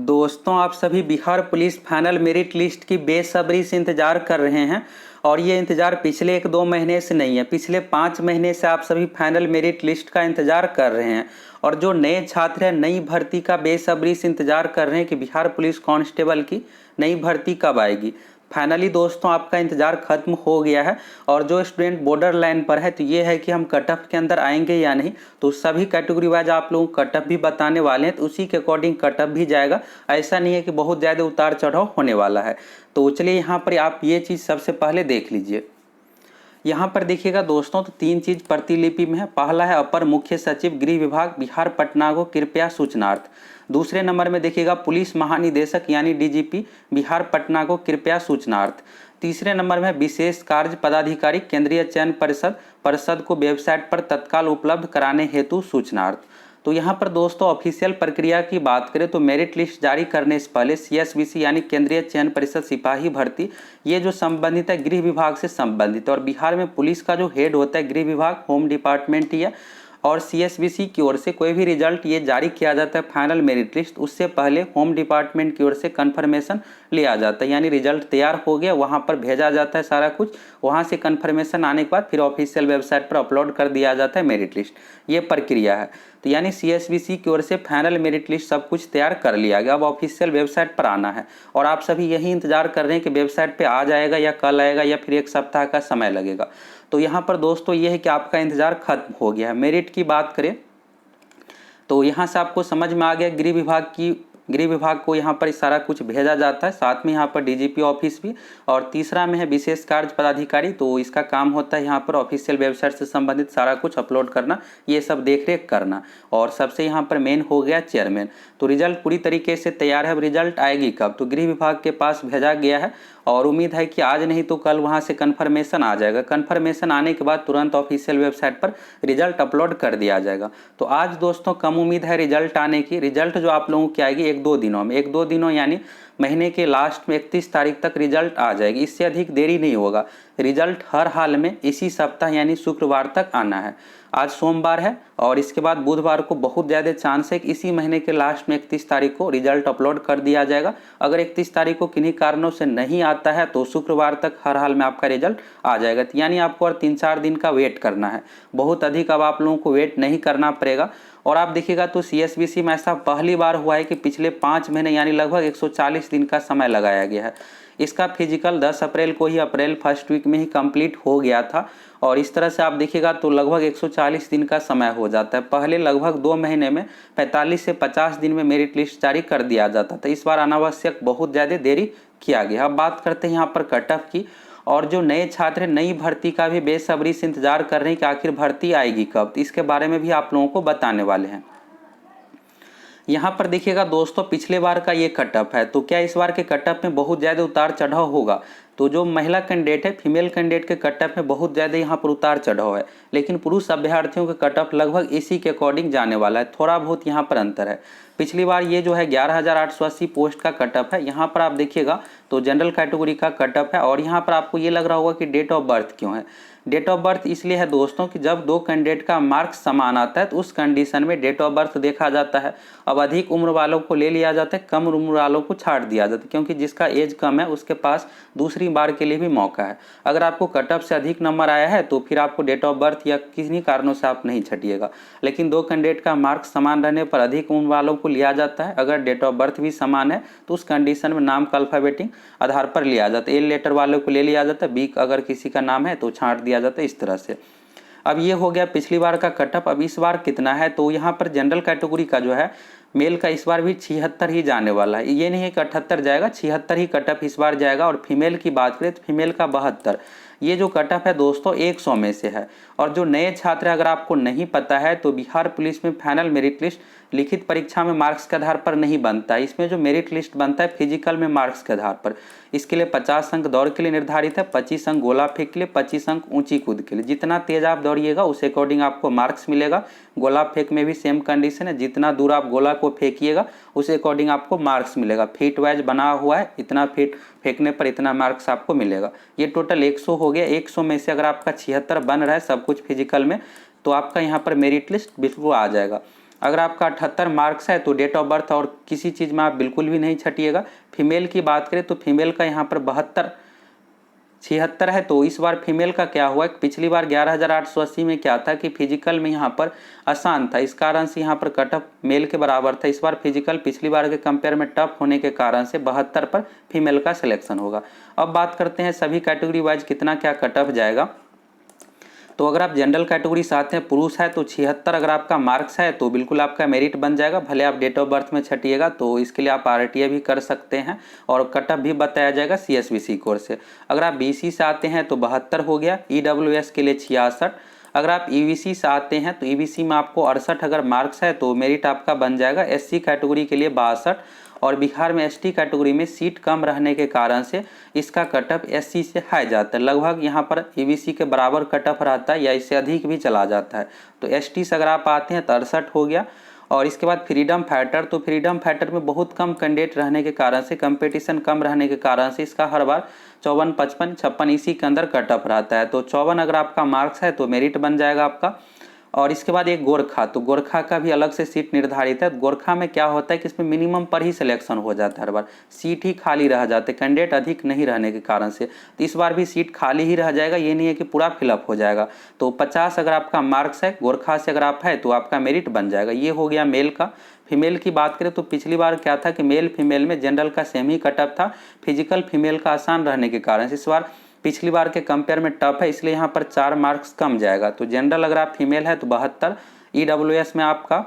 दोस्तों, आप सभी Bihar police final merit list की बेसब्री से इंतज़ार कर रहे हैं और ये इंतज़ार पिछले 1-2 महीने से नहीं है, पिछले 5 महीने से आप सभी फाइनल मेरिट लिस्ट का इंतज़ार कर रहे हैं। और जो नए छात्र हैं नई भर्ती का बेसब्री से इंतज़ार कर रहे हैं कि बिहार पुलिस कांस्टेबल की नई भर्ती कब आएगी। फाइनली दोस्तों आपका इंतज़ार खत्म हो गया है और जो स्टूडेंट बॉर्डर लाइन पर है तो ये है कि हम कट ऑफ के अंदर आएंगे या नहीं। तो सभी कैटेगरी वाइज आप लोगों को कट ऑफ भी बताने वाले हैं, तो उसी के अकॉर्डिंग कट ऑफ भी जाएगा। ऐसा नहीं है कि बहुत ज़्यादा उतार चढ़ाव होने वाला है। तो चलिए यहाँ पर आप ये चीज़ सबसे पहले देख लीजिए। यहाँ पर देखिएगा दोस्तों, तो 3 चीज़ प्रतिलिपि में है। पहला है अपर मुख्य सचिव गृह विभाग बिहार पटना को कृपया सूचनार्थ। दूसरे नंबर में देखिएगा पुलिस महानिदेशक यानी डीजीपी बिहार पटना को कृपया सूचनार्थ। तीसरे नंबर में विशेष कार्य पदाधिकारी केंद्रीय चयन परिषद को वेबसाइट पर तत्काल उपलब्ध कराने हेतु सूचनार्थ। तो यहाँ पर दोस्तों ऑफिशियल प्रक्रिया की बात करें तो मेरिट लिस्ट जारी करने से पहले सीएसबीसी यानी केंद्रीय चयन परिषद सिपाही भर्ती ये जो संबंधित है गृह विभाग से संबंधित है। और बिहार में पुलिस का जो हेड होता है गृह विभाग होम डिपार्टमेंट ही है। और सीएसबीसी की ओर से कोई भी रिजल्ट ये जारी किया जाता है फाइनल मेरिट लिस्ट, उससे पहले होम डिपार्टमेंट की ओर से कन्फर्मेशन लिया जाता है। यानी रिजल्ट तैयार हो गया, वहाँ पर भेजा जाता है सारा कुछ, वहाँ से कन्फर्मेशन आने के बाद फिर ऑफिशियल वेबसाइट पर अपलोड कर दिया जाता है मेरिट लिस्ट। ये प्रक्रिया है। तो यानी सीएसबीसी की ओर से फाइनल मेरिट लिस्ट सब कुछ तैयार कर लिया गया, अब ऑफिशियल वेबसाइट पर आना है। और आप सभी यही इंतजार कर रहे हैं कि वेबसाइट पे आ जाएगा या कल आएगा या फिर 1 सप्ताह का समय लगेगा। तो यहाँ पर दोस्तों ये है कि आपका इंतजार खत्म हो गया है। मेरिट की बात करें तो यहाँ से आपको समझ में आ गया गृह विभाग को यहाँ पर सारा कुछ भेजा जाता है, साथ में यहाँ पर डीजीपी ऑफिस भी। और तीसरा में है विशेष कार्य पदाधिकारी, तो इसका काम होता है यहाँ पर ऑफिशियल वेबसाइट से संबंधित सारा कुछ अपलोड करना, ये सब देख रेख करना। और सबसे यहाँ पर मेन हो गया चेयरमैन। तो रिजल्ट पूरी तरीके से तैयार है। अब रिजल्ट आएगी कब, तो गृह विभाग के पास भेजा गया है और उम्मीद है कि आज नहीं तो कल वहाँ से कन्फर्मेशन आ जाएगा। कन्फर्मेशन आने के बाद तुरंत ऑफिशियल वेबसाइट पर रिजल्ट अपलोड कर दिया जाएगा। तो आज दोस्तों कम उम्मीद है रिजल्ट आने की। रिजल्ट जो आप लोगों की आएगी 1-2 दिनों में, 1-2 दिनों यानी महीने के लास्ट में 31 तारीख तक रिजल्ट आ जाएगी। इससे अधिक देरी नहीं होगा। रिजल्ट हर हाल में इसी सप्ताह यानी शुक्रवार तक आना है। आज सोमवार है और इसके बाद बुधवार को बहुत ज़्यादा चांस है कि इसी महीने के लास्ट में 31 तारीख को रिजल्ट अपलोड कर दिया जाएगा। अगर 31 तारीख को किन्हीं कारणों से नहीं आता है तो शुक्रवार तक हर हाल में आपका रिजल्ट आ जाएगा। यानी आपको और 3-4 दिन का वेट करना है, बहुत अधिक अब आप लोगों को वेट नहीं करना पड़ेगा। और आप देखिएगा तो सीएसबीसी में ऐसा पहली बार हुआ है कि पिछले 5 महीने यानी लगभग 140 दिन का समय लगाया गया है। इसका फिजिकल 10 अप्रैल को ही अप्रैल फर्स्ट वीक में ही कंप्लीट हो गया था। और इस तरह से आप देखिएगा तो लगभग 140 दिन का समय हो जाता है। पहले लगभग 2 महीने में 45 से 50 दिन में मेरिट लिस्ट जारी कर दिया जाता था। इस बार अनावश्यक बहुत ज़्यादा देरी किया गया। अब बात करते हैं यहाँ पर कट ऑफ की। और जो नए छात्र नई भर्ती का भी बेसब्री से इंतजार कर रहे हैं कि आखिर भर्ती आएगी कब, तो इसके बारे में भी आप लोगों को बताने वाले हैं। यहाँ पर देखिएगा दोस्तों पिछले बार का ये कट ऑफ है, तो क्या इस बार के कट ऑफ में बहुत ज़्यादा उतार चढ़ाव होगा। तो जो महिला कैंडिडेट है फीमेल कैंडिडेट के कट ऑफ में बहुत ज़्यादा यहाँ पर उतार चढ़ाव है, लेकिन पुरुष अभ्यर्थियों के कट ऑफ लगभग इसी के अकॉर्डिंग जाने वाला है। थोड़ा बहुत यहाँ पर अंतर है। पिछली बार ये जो है 11,880 पोस्ट का कट ऑफ है। यहाँ पर आप देखिएगा तो जनरल कैटेगरी का कट ऑफ है। और यहाँ पर आपको ये लग रहा होगा कि डेट ऑफ बर्थ क्यों है। डेट ऑफ बर्थ इसलिए है दोस्तों कि जब 2 कैंडिडेट का मार्क्स समान आता है तो उस कंडीशन में डेट ऑफ बर्थ देखा जाता है। अब अधिक उम्र वालों को ले लिया जाता है, कम उम्र वालों को छाड़ दिया जाता है, क्योंकि जिसका एज कम है उसके पास दूसरी बार के लिए भी मौका है। अगर आपको कट ऑफ से अधिक नंबर आया है तो फिर आपको डेट ऑफ बर्थ या किसी कारणों से आप नहीं छटिएगा। लेकिन 2 कैंडिडेट का मार्क्स समान रहने पर अधिक उम्र वालों को लिया जाता है। अगर डेट ऑफ बर्थ भी समान है तो उस कंडीशन में नाम का अल्फाबेटिक आधार पर लिया जाता है। ए लेटर वालों को ले लिया जाता है, बी अगर किसी का नाम है तो छांट दिया जाता है, इस तरह से। अब ये हो गया पिछली बार का कट ऑफ। अब इस बार कितना है, तो यहाँ पर जनरल कैटेगरी का जो है मेल का इस बार भी 76 ही जाने वाला है। ये नहीं है कि 78 जाएगा, 76 ही कट ऑफ इस बार जाएगा। और फीमेल की बात करें तो फीमेल का 72। ये जो कट ऑफ है दोस्तों 100 में से है। और जो नए छात्र अगर आपको नहीं पता है तो बिहार पुलिस में फाइनल मेरिट लिस्ट लिखित परीक्षा में मार्क्स के आधार पर नहीं बनता है। इसमें जो मेरिट लिस्ट बनता है फिजिकल में मार्क्स के आधार पर। इसके लिए 50 अंक दौड़ के लिए निर्धारित है, 25 अंक गोला फेंक के लिए, 25 अंक ऊंची कूद के लिए। जितना तेज आप दौड़िएगा उस अकॉर्डिंग आपको मार्क्स मिलेगा। गोला फेंक में भी सेम कंडीशन है, जितना दूर आप गोला को फेंकिएगा उस अकॉर्डिंग आपको मार्क्स मिलेगा। फीट वाइज बना हुआ है, इतना फीट फेंकने पर इतना मार्क्स आपको मिलेगा। ये टोटल 100 हो गया। 100 में से अगर आपका 76 बन रहा है सब कुछ फिजिकल में तो आपका यहाँ पर मेरिट लिस्ट बिल्कुल आ जाएगा। अगर आपका 78 मार्क्स है तो डेट ऑफ बर्थ और किसी चीज़ में आप बिल्कुल भी नहीं छटिएगा। फीमेल की बात करें तो फीमेल का यहाँ पर 76 है। तो इस बार फीमेल का क्या हुआ, पिछली बार 11,880 में क्या था कि फिजिकल में यहाँ पर आसान था, इस कारण से यहाँ पर कट ऑफ मेल के बराबर था। इस बार फिजिकल पिछली बार के कंपेयर में टफ होने के कारण से 72 पर फीमेल का सिलेक्शन होगा। अब बात करते हैं सभी कैटेगरी वाइज कितना क्या कट ऑफ जाएगा। तो अगर आप जनरल कैटेगरी से आते हैं, पुरुष है तो 76 अगर आपका मार्क्स है तो बिल्कुल आपका मेरिट बन जाएगा, भले आप डेट ऑफ बर्थ में छटिएगा। तो इसके लिए आप RTA भी कर सकते हैं और कट ऑफ भी बताया जाएगा CSBC कोर्स से। अगर आप BC से आते हैं तो 72 हो गया, EWS के लिए 66। अगर आप EBC से आते हैं तो EBC में आपको 68 अगर मार्क्स है तो मेरिट आपका बन जाएगा। SC कैटेगरी के लिए 62 और बिहार में ST कैटेगरी में सीट कम रहने के कारण से इसका कट ऑफ SC से हाई जाता है, लगभग यहाँ पर EBC के बराबर कट ऑफ रहता है या इससे अधिक भी चला जाता है। तो ST से अगर आप आते हैं तो 68 हो गया। और इसके बाद फ्रीडम फाइटर, तो फ्रीडम फाइटर में बहुत कम कैंडिडेट रहने के कारण से, कंपटीशन कम रहने के कारण से इसका हर बार 54, 55, 56 इसी के अंदर कट ऑफ रहता है। तो 54 अगर आपका मार्क्स है तो मेरिट बन जाएगा आपका। और इसके बाद एक गोरखा, तो गोरखा का भी अलग से सीट निर्धारित है। गोरखा में क्या होता है कि इसमें मिनिमम पर ही सिलेक्शन हो जाता है, हर बार सीट ही खाली रह जाते, कैंडिडेट अधिक नहीं रहने के कारण से। तो इस बार भी सीट खाली ही रह जाएगा, ये नहीं है कि पूरा फिलअप हो जाएगा। तो 50 अगर आपका मार्क्स है, गोरखा से अगर आप है तो आपका मेरिट बन जाएगा। ये हो गया मेल का। फीमेल की बात करें तो पिछली बार क्या था कि मेल फीमेल में जनरल का सेम ही कट ऑफ था, फिजिकल फीमेल का आसान रहने के कारण से इस बार पिछली बार के कंपेयर में टफ है, इसलिए यहाँ पर 4 मार्क्स कम जाएगा। तो जनरल अगर आप फीमेल है तो 72, EWS में आपका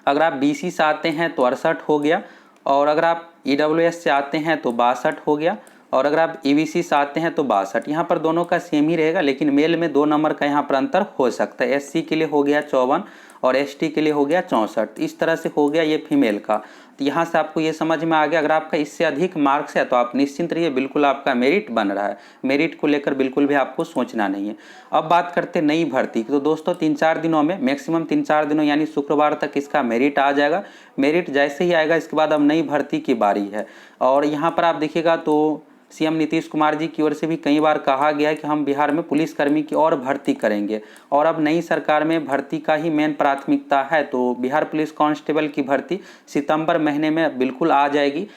अगर आप BC से आते हैं तो 68 हो गया, और अगर आप EWS से आते हैं तो 62 हो गया, और अगर आप EBC से आते हैं तो 62। यहाँ पर दोनों का सेम ही रहेगा, लेकिन मेल में 2 नंबर का यहाँ पर अंतर हो सकता है। SC के लिए हो गया 54 और ST के लिए हो गया 64। इस तरह से हो गया ये फीमेल का। तो यहाँ से आपको ये समझ में आ गया, अगर आपका इससे अधिक मार्क्स है तो आप निश्चिंत रहिए, बिल्कुल आपका मेरिट बन रहा है। मेरिट को लेकर बिल्कुल भी आपको सोचना नहीं है। अब बात करते हैं नई भर्ती की। तो दोस्तों 3-4 दिनों में, मैक्सिमम 3-4 दिनों यानी शुक्रवार तक इसका मेरिट आ जाएगा। मेरिट जैसे ही आएगा इसके बाद अब नई भर्ती की बारी है। और यहाँ पर आप देखिएगा तो CM नीतीश कुमार जी की ओर से भी कई बार कहा गया है कि हम बिहार में पुलिसकर्मी की और भर्ती करेंगे, और अब नई सरकार में भर्ती का ही मेन प्राथमिकता है। तो बिहार पुलिस कांस्टेबल की भर्ती सितंबर महीने में बिल्कुल आ जाएगी,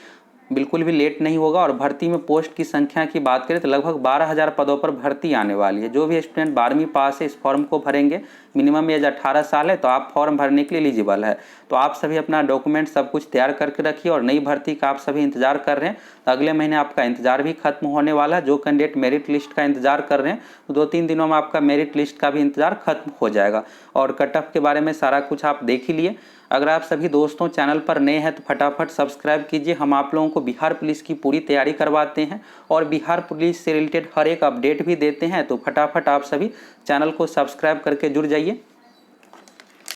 बिल्कुल भी लेट नहीं होगा। और भर्ती में पोस्ट की संख्या की बात करें तो लगभग 12,000 पदों पर भर्ती आने वाली है। जो भी स्टूडेंट 12वीं पास है इस फॉर्म को भरेंगे, मिनिमम एज 18 साल है तो आप फॉर्म भरने के लिए एलिजिबल है। तो आप सभी अपना डॉक्यूमेंट सब कुछ तैयार करके रखिए, और नई भर्ती का आप सभी इंतजार कर रहे हैं तो अगले महीने आपका इंतजार भी खत्म होने वाला है। जो कैंडिडेट मेरिट लिस्ट का इंतजार कर रहे हैं तो 2-3 दिनों में आपका मेरिट लिस्ट का भी इंतजार खत्म हो जाएगा। और कट ऑफ के बारे में सारा कुछ आप देख ही लिए। अगर आप सभी दोस्तों चैनल पर नए हैं तो फटाफट सब्सक्राइब कीजिए। हम आप लोगों को बिहार पुलिस की पूरी तैयारी करवाते हैं और बिहार पुलिस से रिलेटेड हर एक अपडेट भी देते हैं। तो फटाफट आप सभी चैनल को सब्सक्राइब करके जुड़ जाइए।